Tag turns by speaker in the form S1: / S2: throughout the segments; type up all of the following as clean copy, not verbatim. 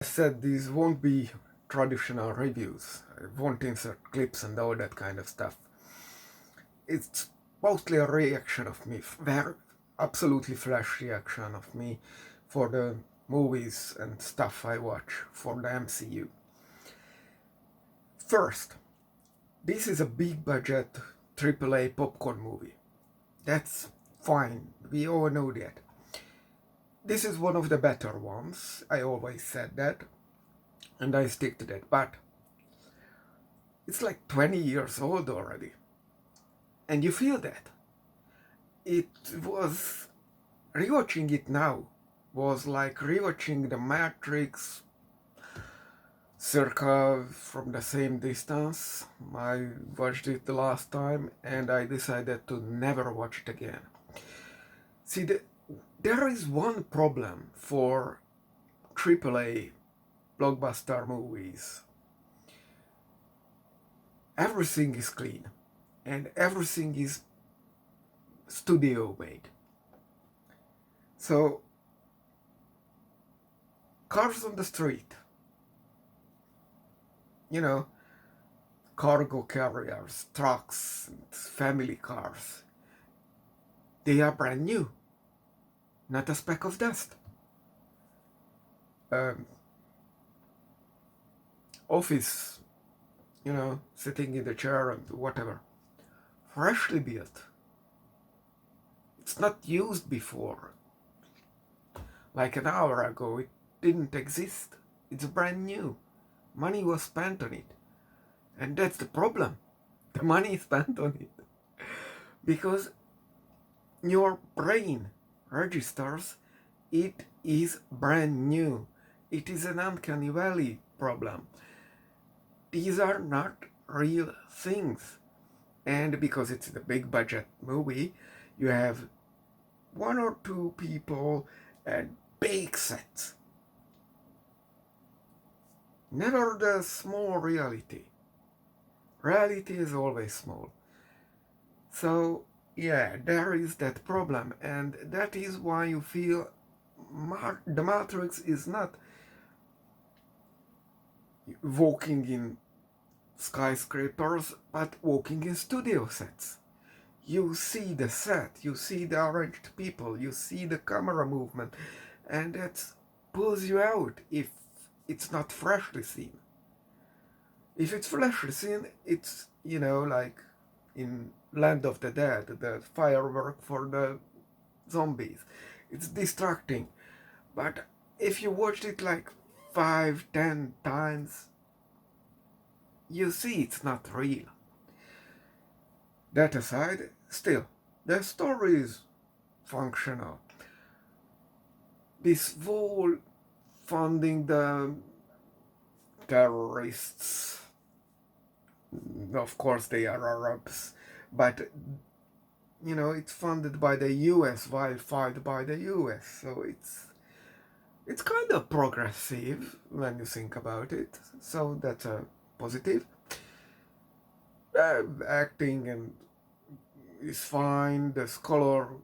S1: Said these won't be traditional reviews. I won't insert clips and all that kind of stuff. It's mostly a reaction of me, very absolutely flash reaction of me for the movies and stuff I watch for the MCU. First, this is a big budget AAA popcorn movie. That's fine, we all know that. This is one of the better ones, I always said that, and I stick to that, but it's like 20 years old already. And you feel that. It was, rewatching it now was like rewatching The Matrix circa from the same distance. I watched it the last time and I decided to never watch it again. See, there is one problem for AAA blockbuster movies. Everything is clean and everything is studio made. So, cars on the street, you know, cargo carriers, trucks, and family cars, they are brand new, not a speck of dust. Office, sitting in the chair and whatever, freshly built. It's not used before. Like an hour ago, it didn't exist. It's brand new. Money was spent on it. And that's the problem. The money is spent on it. Because your brain registers it is brand new. It is an uncanny valley problem. These are not real things. And because it's a big budget movie, you have one or two people and big sets. Never the small reality. Reality is always small. So, yeah, there is that problem, and that is why you feel the Matrix is not walking in skyscrapers, but walking in studio sets. You see the set, you see the arranged people, you see the camera movement, and that pulls you out if it's not freshly seen. If it's freshly seen, it's, like in Land of the Dead, the firework for the zombies. It's distracting. But if you watched it like 5-10 times, you see it's not real. That aside, still, the story is functional. This whole funding the terrorists, of course they are Arabs, but it's funded by the US while fight by the US, so it's kind of progressive when you think about it, so that's a positive. Acting and is fine. The coloring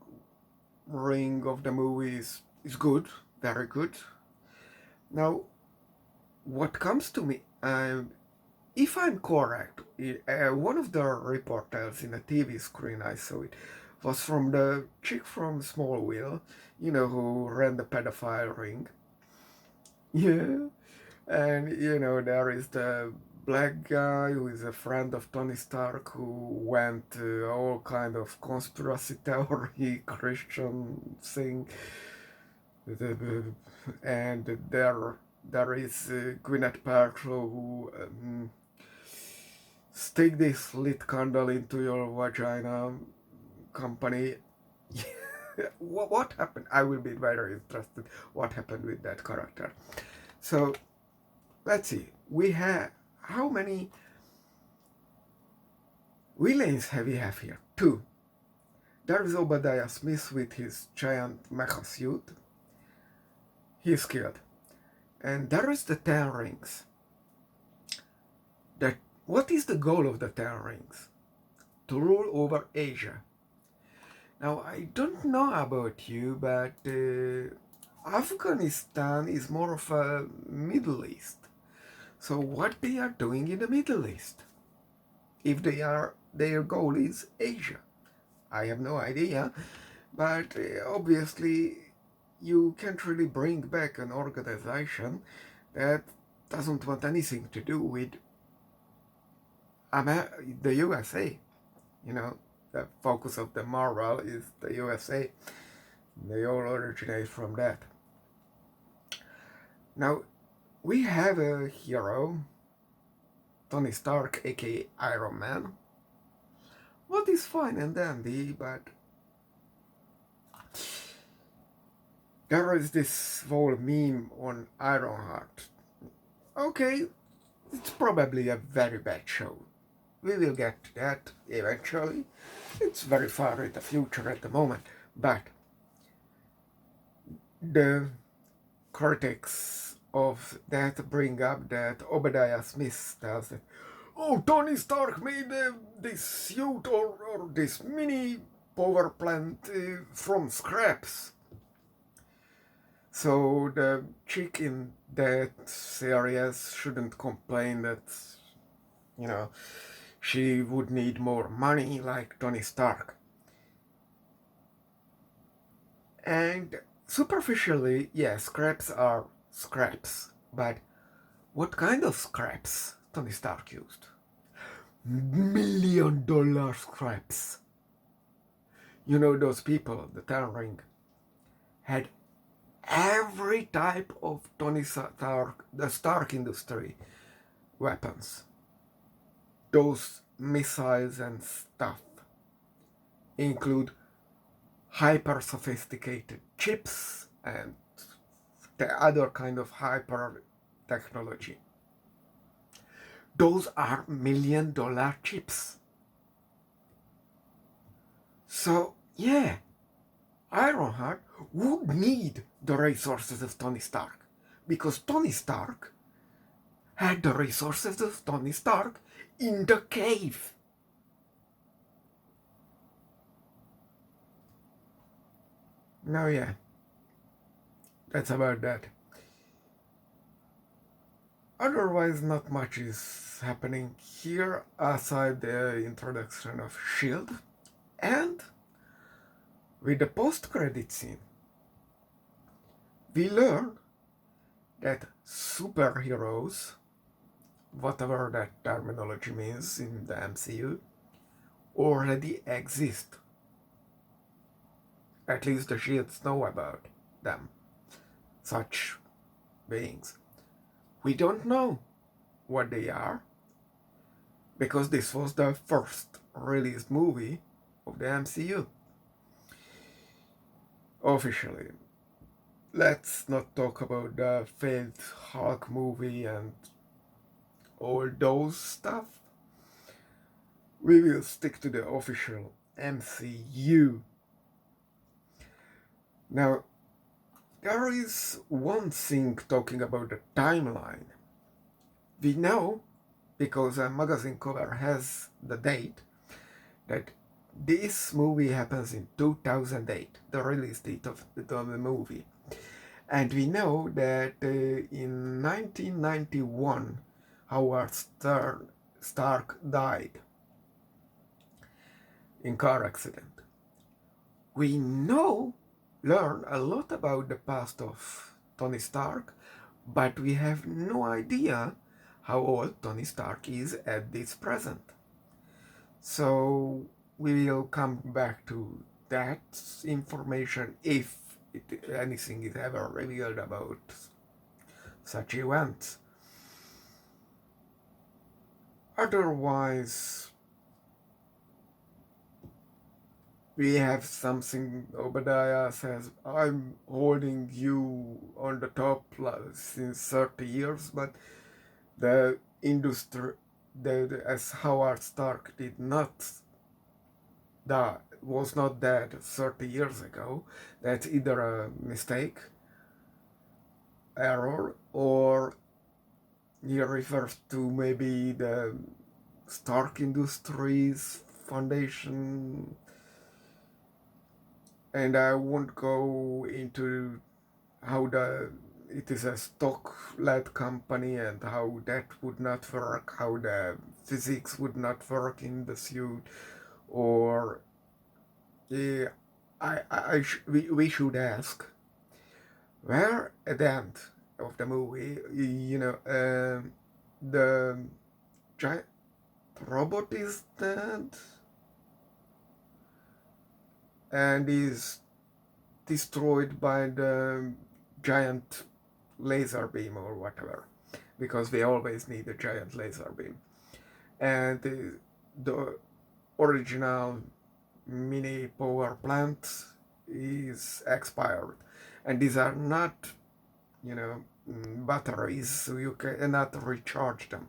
S1: of the movie is good, very good. Now, what comes to me, if I'm correct, one of the reporters in a TV screen I saw it was from the chick from Smallville, who ran the pedophile ring. Yeah, and there is the black guy who is a friend of Tony Stark who went all kind of conspiracy theory Christian thing, and there is Gwyneth Paltrow who stick this lit candle into your vagina company. What happened? I will be very interested what happened with that character. So let's see, we have, how many villains have we have here? 2. There is Obadiah Smith with his giant mecha suit. He's killed. And there is the Ten Rings. What is the goal of the Ten Rings? To rule over Asia. Now, I don't know about you, but Afghanistan is more of a Middle East. So what they are doing in the Middle East? If their goal is Asia, I have no idea. But obviously, you can't really bring back an organization that doesn't want anything to do with the USA. You know, the focus of the Marvel is the USA. They all originate from that. Now, we have a hero, Tony Stark, aka Iron Man. What is fine and dandy, but there is this whole meme on Ironheart. Okay, it's probably a very bad show. We will get to that eventually. It's very far in the future at the moment, but the critics of that bring up that Obadiah Smith tells that, oh, Tony Stark made this suit or this mini power plant from scraps. So the chick in that series shouldn't complain that, you know, she would need more money like Tony Stark. And superficially, yes, scraps are scraps, but what kind of scraps Tony Stark used? $1 million scraps. You know, those people, the Ten Ring, had every type of Tony Stark, the Stark industry weapons. Those missiles and stuff include hyper sophisticated chips and the other kind of hyper technology. Those are $1 million chips. So, yeah, Ironheart would need the resources of Tony Stark, because Tony Stark had the resources of Tony Stark in the cave. Now, yeah, that's about that. Otherwise, not much is happening here aside the introduction of S.H.I.E.L.D. and with the post-credit scene, we learn that superheroes, whatever that terminology means in the MCU, already exist. At least the Shields know about them, such beings. We don't know what they are, because this was the first released movie of the MCU. Officially. Let's not talk about the failed Hulk movie and all those stuff. We will stick to the official MCU. Now, there is one thing talking about the timeline. We know, because a magazine cover has the date, that this movie happens in 2008, the release date of the movie. And we know that in 1991, Howard Stark died in car accident. We learn a lot about the past of Tony Stark, but we have no idea how old Tony Stark is at this present. So we will come back to that information if anything is ever revealed about such events. Otherwise, we have something. Obadiah says, I'm holding you on the top since 30 years, but the industry, as Howard Stark did not die, was not dead 30 years ago, that's either a mistake, error, or he refers to maybe the Stark Industries Foundation, and I won't go into how it is a stock-led company and how that would not work, how the physics would not work in the suit, or uh, we should ask where at the end of the movie, the giant robot is dead and is destroyed by the giant laser beam or whatever, because we always need a giant laser beam. And the original mini power plant is expired. And these are not, batteries, so you cannot recharge them.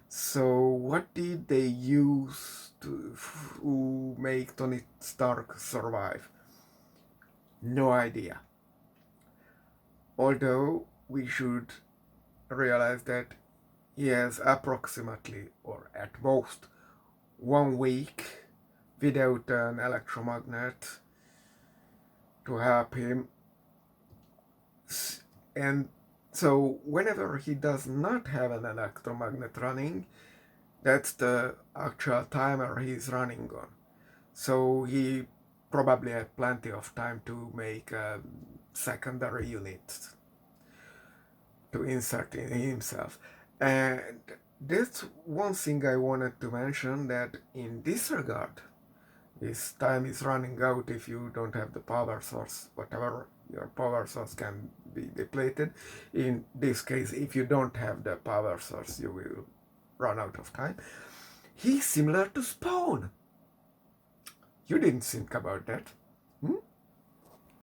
S1: So what did they use to make Tony Stark survive? No idea. Although we should realize that he has approximately, or at most, 1 week without an electromagnet to help him. And so whenever he does not have an electromagnet running, that's the actual timer he's running on. So he probably had plenty of time to make a secondary unit to insert in himself. And that's one thing I wanted to mention, that in this regard, this time is running out if you don't have the power source, whatever your power source can be depleted. In this case, if you don't have the power source, you will run out of time. He's similar to Spawn. You didn't think about that.